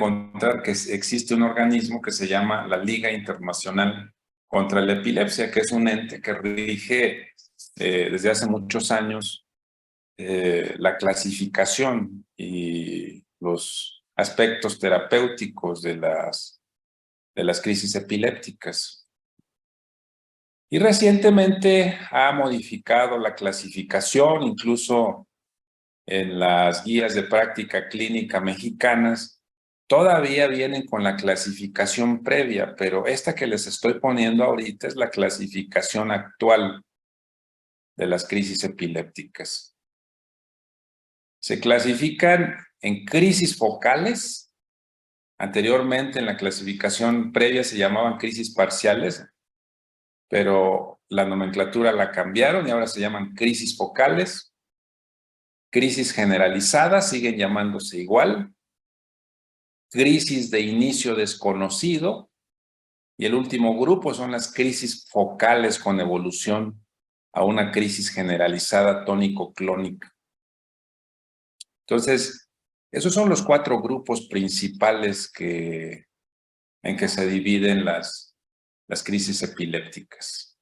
encontrar que existe un organismo que se llama la Liga Internacional contra la Epilepsia, que es un ente que rige desde hace muchos años la clasificación y los aspectos terapéuticos de las crisis epilépticas. Y recientemente ha modificado la clasificación, incluso en las guías de práctica clínica mexicanas, todavía vienen con la clasificación previa, pero esta que les estoy poniendo ahorita es la clasificación actual de las crisis epilépticas. Se clasifican en crisis focales. Anteriormente en la clasificación previa se llamaban crisis parciales, pero la nomenclatura la cambiaron y ahora se llaman crisis focales. Crisis generalizadas siguen llamándose igual. Crisis de inicio desconocido. Y el último grupo son las crisis focales con evolución a una crisis generalizada tónico-clónica. Entonces, esos son los 4 grupos principales en que se dividen las crisis epilépticas.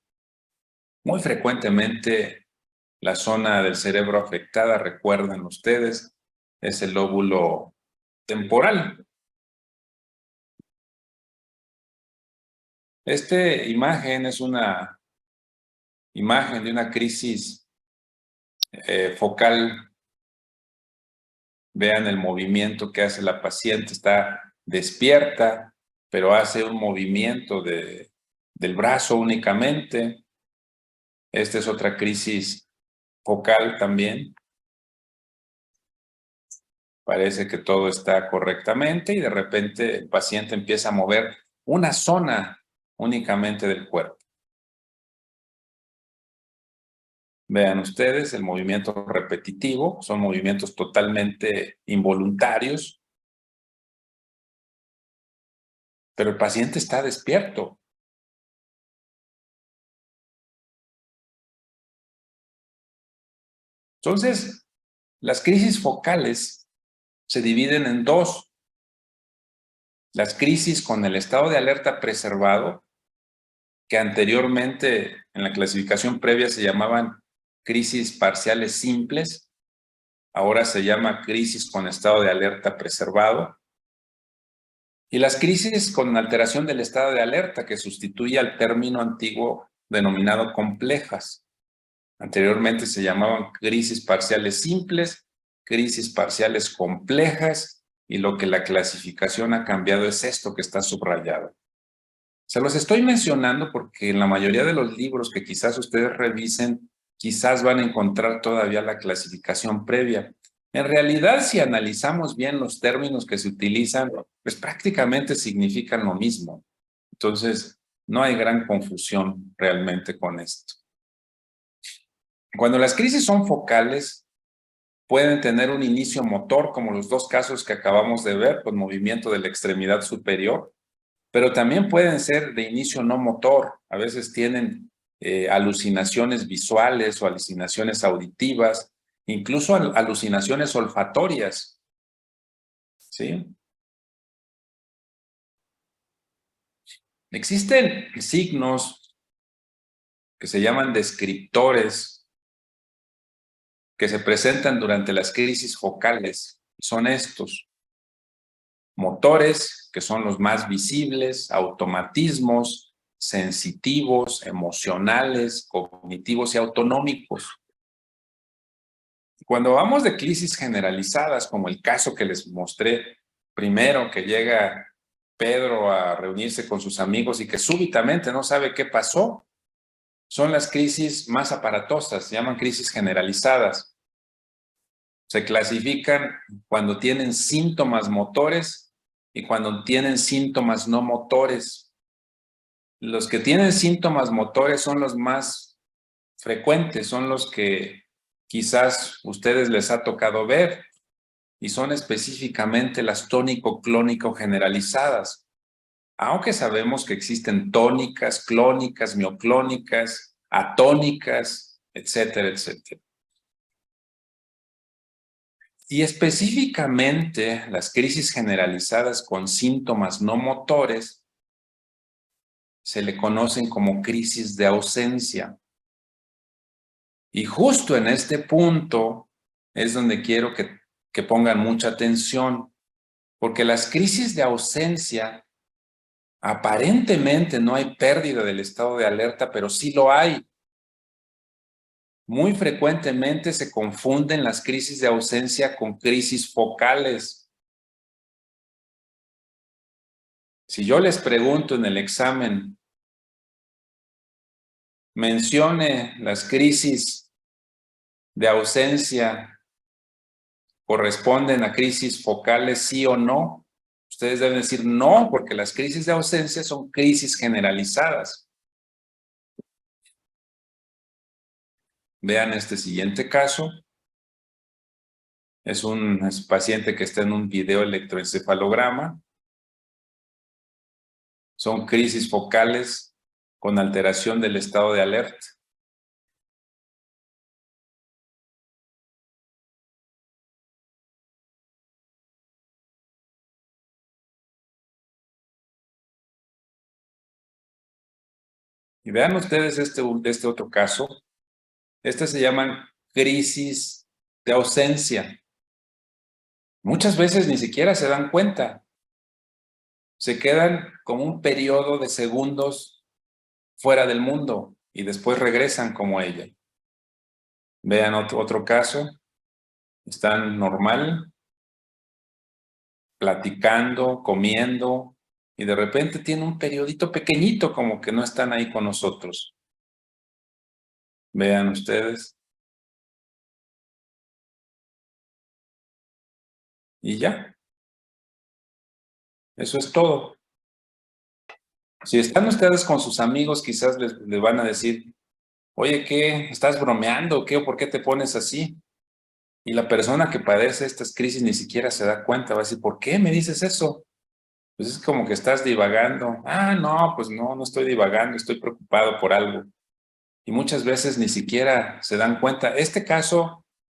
Muy frecuentemente, la zona del cerebro afectada, recuerdan ustedes, es el lóbulo temporal. Esta imagen es una imagen de una crisis focal. Vean el movimiento que hace la paciente, está despierta, pero hace un movimiento del brazo únicamente. Esta es otra crisis focal también. Parece que todo está correctamente y de repente el paciente empieza a mover una zona únicamente del cuerpo. Vean ustedes el movimiento repetitivo, son movimientos totalmente involuntarios, pero el paciente está despierto. Entonces, las crisis focales se dividen en 2. Las crisis con el estado de alerta preservado, que anteriormente en la clasificación previa se llamaban crisis parciales simples, ahora se llama crisis con estado de alerta preservado. Y las crisis con alteración del estado de alerta, que sustituye al término antiguo denominado complejas. Anteriormente se llamaban crisis parciales simples, crisis parciales complejas, y lo que la clasificación ha cambiado es esto que está subrayado. Se los estoy mencionando porque en la mayoría de los libros que quizás ustedes revisen, quizás van a encontrar todavía la clasificación previa. En realidad, si analizamos bien los términos que se utilizan, pues prácticamente significan lo mismo. Entonces, no hay gran confusión realmente con esto. Cuando las crisis son focales, pueden tener un inicio motor, como los 2 casos que acabamos de ver, con movimiento de la extremidad superior, pero también pueden ser de inicio no motor. A veces tienen alucinaciones visuales o alucinaciones auditivas, incluso alucinaciones olfatorias. ¿Sí? Existen signos que se llaman descriptores que se presentan durante las crisis focales. Son estos: motores, que son los más visibles, automatismos, sensitivos, emocionales, cognitivos y autonómicos. Cuando hablamos de crisis generalizadas, como el caso que les mostré primero, que llega Pedro a reunirse con sus amigos y que súbitamente no sabe qué pasó, son las crisis más aparatosas, se llaman crisis generalizadas. Se clasifican cuando tienen síntomas motores y cuando tienen síntomas no motores. Los que tienen síntomas motores son los más frecuentes, son los que quizás ustedes les ha tocado ver, y son específicamente las tónico-clónico generalizadas, aunque sabemos que existen tónicas, clónicas, mioclónicas, atónicas, etcétera, etcétera. Y específicamente las crisis generalizadas con síntomas no motores se le conocen como crisis de ausencia. Y justo en este punto es donde quiero que pongan mucha atención, porque las crisis de ausencia, aparentemente no hay pérdida del estado de alerta, pero sí lo hay. Muy frecuentemente se confunden las crisis de ausencia con crisis focales. Si yo les pregunto en el examen, mencione las crisis de ausencia, ¿corresponden a crisis focales, sí o no? Ustedes deben decir no, porque las crisis de ausencia son crisis generalizadas. Vean este siguiente caso. Es un paciente que está en un video electroencefalograma. Son crisis focales con alteración del estado de alerta. Y vean ustedes este otro caso. Estas se llaman crisis de ausencia. Muchas veces ni siquiera se dan cuenta. Se quedan como un periodo de segundos fuera del mundo y después regresan como ella. Vean otro caso. Están normal, platicando, comiendo, y de repente tiene un periodito pequeñito como que no están ahí con nosotros. Vean ustedes. Y ya. Eso es todo. Si están ustedes con sus amigos, quizás les van a decir, oye, ¿qué? ¿Estás bromeando? ¿Qué? ¿O por qué te pones así? Y la persona que padece estas crisis ni siquiera se da cuenta, va a decir, ¿por qué me dices eso? Pues es como que estás divagando. Ah, no, pues no estoy divagando, estoy preocupado por algo. Y muchas veces ni siquiera se dan cuenta. Este caso